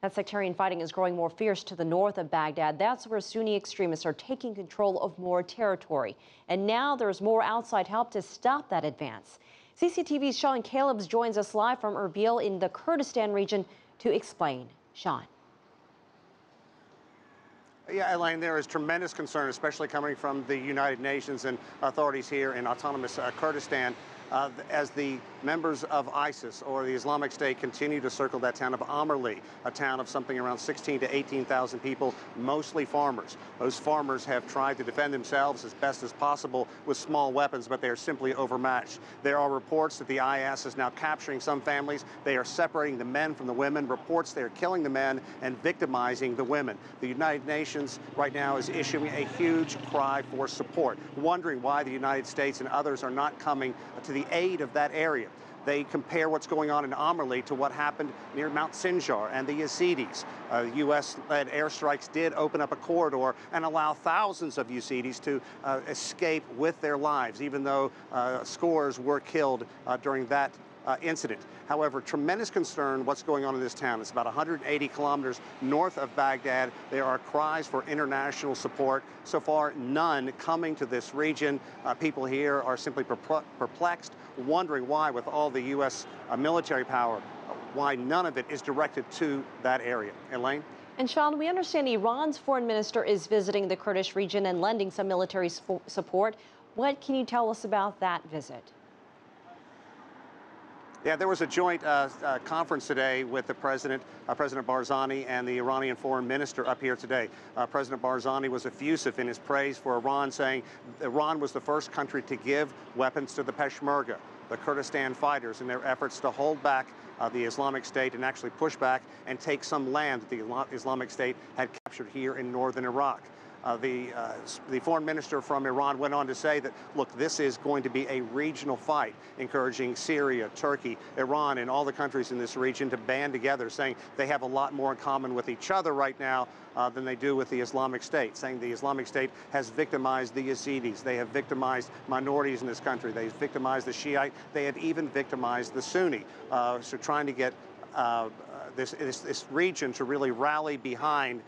That sectarian fighting is growing more fierce to the north of Baghdad. That's where Sunni extremists are taking control of more territory. And now there's more outside help to stop that advance. CCTV's Sean Callebs joins us live from Erbil in the Kurdistan region to explain. Sean. Yeah, Elaine, there is tremendous concern, especially coming from the United Nations and authorities here in autonomous Kurdistan, as the members of ISIS or the Islamic State continue to circle that town of Amerli, a town of something around 16 to 18,000 people, mostly farmers. Those farmers have tried to defend themselves as best as possible with small weapons, but they are simply overmatched. There are reports that the IS is now capturing some families. They are separating the men from the women. Reports they are killing the men and victimizing the women. The United Nations right now is issuing a huge cry for support, wondering why the United States and others are not coming to the aid of that area. They compare what's going on in Amerli to what happened near Mount Sinjar and the Yazidis. U.S.-led airstrikes did open up a corridor and allow thousands of Yazidis to escape with their lives, even though scores were killed during that incident. However, tremendous concern what's going on in this town. It's about 180 kilometers north of Baghdad. There are cries for international support. So far, none coming to this region. People here are simply perplexed, wondering why, with all the U.S. Military power, why none of it is directed to that area. Elaine? And Sean, we understand Iran's foreign minister is visiting the Kurdish region and lending some military support. What can you tell us about that visit? Yeah, there was a joint conference today with the President Barzani, and the Iranian foreign minister up here today. President Barzani was effusive in his praise for Iran, saying Iran was the first country to give weapons to the Peshmerga, the Kurdistan fighters, in their efforts to hold back the Islamic State and actually push back and take some land that the Islamic State had captured here in northern Iraq. The foreign minister from Iran went on to say that, look, this is going to be a regional fight, encouraging Syria, Turkey, Iran, and all the countries in this region to band together, saying they have a lot more in common with each other right now than they do with the Islamic State, saying the Islamic State has victimized the Yazidis. They have victimized minorities in this country. They've victimized the Shiite. They have even victimized the Sunni. So trying to get this region to really rally behind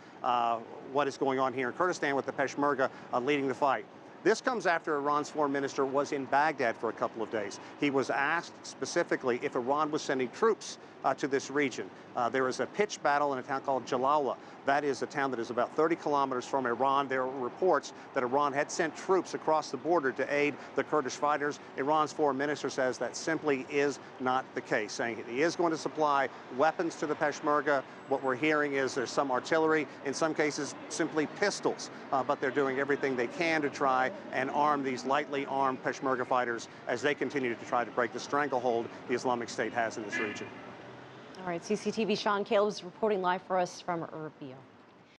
what is going on here in Kurdistan with the Peshmerga leading the fight. This comes after Iran's foreign minister was in Baghdad for a couple of days. He was asked specifically if Iran was sending troops to this region. There is a pitched battle in a town called Jalala. That is a town that is about 30 kilometers from Iran. There are reports that Iran had sent troops across the border to aid the Kurdish fighters. Iran's foreign minister says that simply is not the case, saying he is going to supply weapons to the Peshmerga. What we're hearing is there's some artillery, in some cases simply pistols, but they're doing everything they can to try and arm these lightly armed Peshmerga fighters as they continue to try to break the stranglehold the Islamic State has in this region. All right, CCTV Sean Callebs reporting live for us from Erbil.